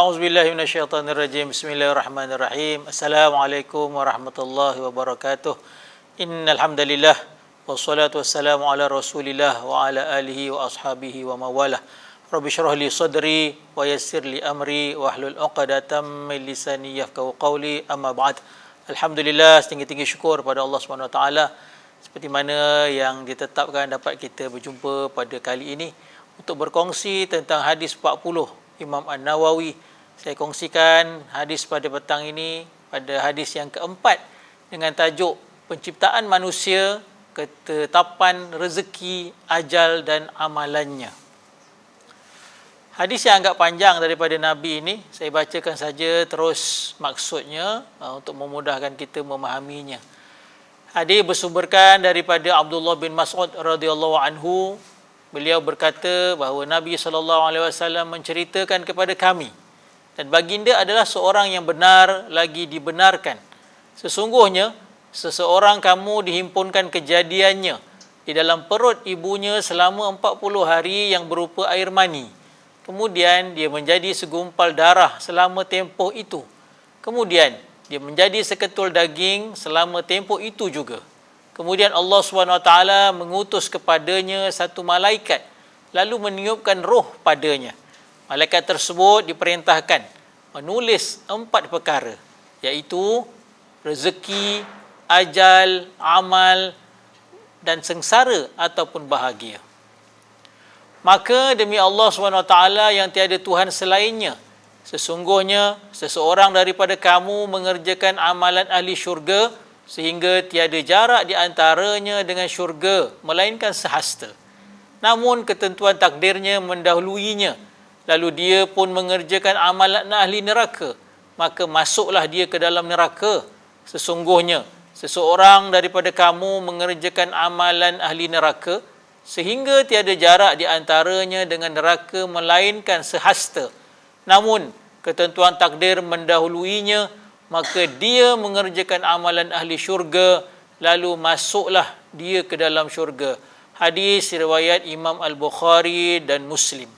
A'udzubillahi minasyaitonirrajim. Bismillahirrahmanirrahim. Assalamualaikum warahmatullahi wabarakatuh. Innal hamdalillah wassalatu wassalamu ala Rasulillah wa ala alihi wa ashabihi wa mawalah. Rabbi shrah li sadri wa yassir li amri wa hlul 'uqdatam min lisani yafqahu qawli. Amma ba'd. Alhamdulillah, setinggi-tinggi syukur pada Allah Subhanahu wa taala seperti mana yang ditetapkan dapat kita berjumpa pada kali ini untuk berkongsi tentang hadis 40 Imam An-Nawawi. Saya kongsikan hadis pada petang ini pada hadis yang keempat dengan tajuk penciptaan manusia, ketetapan rezeki, ajal dan amalannya. Hadis yang agak panjang daripada Nabi ini, saya bacakan saja terus maksudnya untuk memudahkan kita memahaminya. Hadis bersumberkan daripada Abdullah bin Mas'ud radhiyallahu anhu. Beliau berkata bahawa Nabi SAW menceritakan kepada kami, dan baginda adalah seorang yang benar lagi dibenarkan. Sesungguhnya seseorang kamu dihimpunkan kejadiannya di dalam perut ibunya selama 40 hari yang berupa air mani. Kemudian dia menjadi segumpal darah selama tempoh itu. Kemudian dia menjadi seketul daging selama tempoh itu juga. Kemudian Allah SWT mengutus kepadanya satu malaikat, lalu meniupkan roh padanya. Malaikat tersebut diperintahkan menulis 4 perkara, iaitu rezeki, ajal, amal dan sengsara ataupun bahagia. Maka demi Allah SWT yang tiada Tuhan selainnya, sesungguhnya seseorang daripada kamu mengerjakan amalan ahli syurga sehingga tiada jarak di antaranya dengan syurga melainkan sehasta. Namun ketentuan takdirnya mendahuluinya, lalu dia pun mengerjakan amalan ahli neraka, maka masuklah dia ke dalam neraka. Sesungguhnya seseorang daripada kamu mengerjakan amalan ahli neraka sehingga tiada jarak di antaranya dengan neraka melainkan sehasta. Namun ketentuan takdir mendahuluinya, maka dia mengerjakan amalan ahli syurga, lalu masuklah dia ke dalam syurga. Hadis riwayat Imam Al-Bukhari dan Muslim.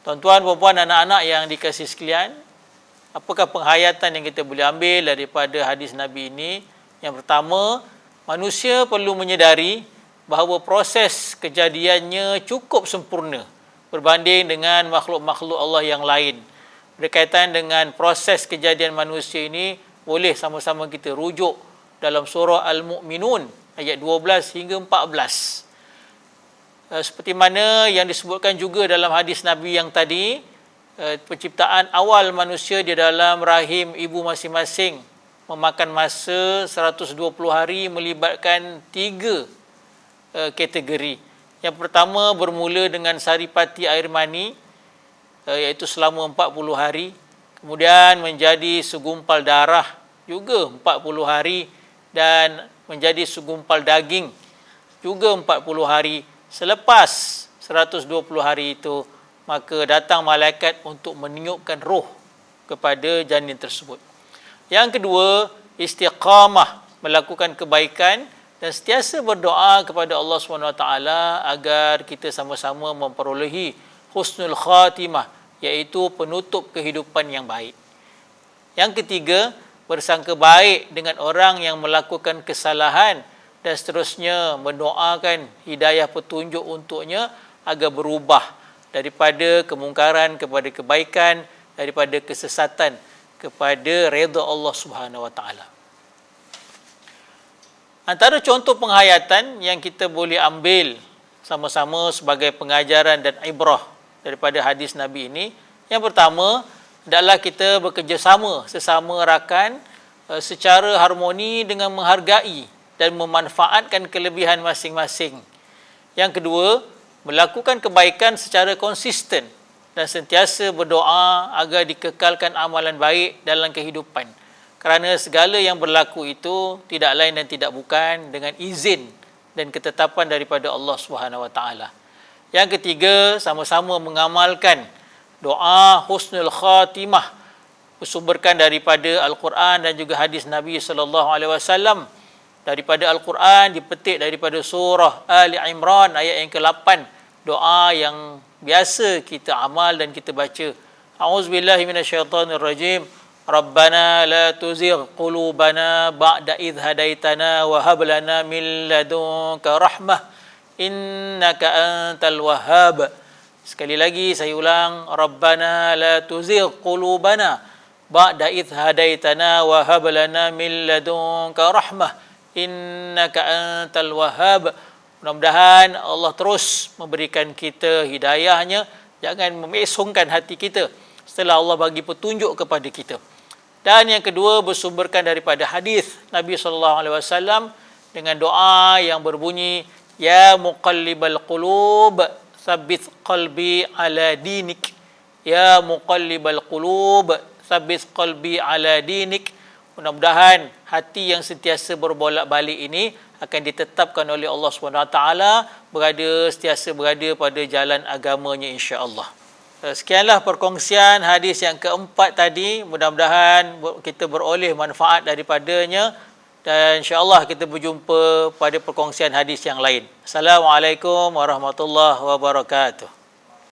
Tuan-tuan, puan-puan, anak-anak yang dikasihi sekalian, apakah penghayatan yang kita boleh ambil daripada hadis Nabi ini? Yang pertama, manusia perlu menyedari bahawa proses kejadiannya cukup sempurna berbanding dengan makhluk-makhluk Allah yang lain. Berkaitan dengan proses kejadian manusia ini, boleh sama-sama kita rujuk dalam surah Al-Mu'minun ayat 12 hingga 14. Seperti mana yang disebutkan juga dalam hadis Nabi yang tadi, penciptaan awal manusia di dalam rahim ibu masing-masing memakan masa 120 hari melibatkan 3 kategori. Yang pertama bermula dengan saripati air mani, iaitu selama 40 hari, kemudian menjadi segumpal darah juga 40 hari, dan menjadi segumpal daging juga 40 hari. Selepas 120 hari itu, maka datang malaikat untuk meniupkan roh kepada janin tersebut. Yang kedua, istiqamah, melakukan kebaikan dan sentiasa berdoa kepada Allah SWT agar kita sama-sama memperolehi husnul khatimah, iaitu penutup kehidupan yang baik. Yang ketiga, bersangka baik dengan orang yang melakukan kesalahan dan seterusnya mendoakan hidayah petunjuk untuknya agar berubah daripada kemungkaran kepada kebaikan, daripada kesesatan kepada redha Allah Subhanahu wa taala. Antara contoh penghayatan yang kita boleh ambil sama-sama sebagai pengajaran dan ibrah daripada hadis Nabi ini, yang pertama adalah kita bekerjasama sesama rakan secara harmoni dengan menghargai dan memanfaatkan kelebihan masing-masing. Yang kedua, melakukan kebaikan secara konsisten dan sentiasa berdoa agar dikekalkan amalan baik dalam kehidupan, kerana segala yang berlaku itu tidak lain dan tidak bukan dengan izin dan ketetapan daripada Allah Subhanahu wa taala. Yang ketiga, sama-sama mengamalkan doa husnul khatimah, bersumberkan daripada Al-Quran dan juga hadis Nabi SAW. Daripada Al-Quran dipetik daripada surah Ali Imran ayat yang ke-8, doa yang biasa kita amal dan kita baca. A'udzubillahi minasyaitonirrajim. Rabbana la tuzigh qulubana ba'da idh hadaitana wa hab lana min ladunka rahmah innaka antal wahhab. Sekali lagi saya ulang, Rabbana la tuzigh qulubana ba'da idh hadaitana wa hab lana min ladunka rahmah innaka antal wahhab. Mudah-mudahan Allah terus memberikan kita hidayahnya, jangan memesongkan hati kita setelah Allah bagi petunjuk kepada kita. Dan yang kedua, bersumberkan daripada hadis Nabi SAW dengan doa yang berbunyi, Ya muqallibal qulub, tsabbit qalbi ala dinik. Ya muqallibal qulub, tsabbit qalbi ala dinik. Mudah-mudahan hati yang sentiasa berbolak-balik ini akan ditetapkan oleh Allah SWT sentiasa berada pada jalan agamanya, insya-Allah. Sekianlah perkongsian hadis yang keempat tadi. Mudah-mudahan kita beroleh manfaat daripadanya. Dan insya-Allah kita berjumpa pada perkongsian hadis yang lain. Assalamualaikum warahmatullahi wabarakatuh.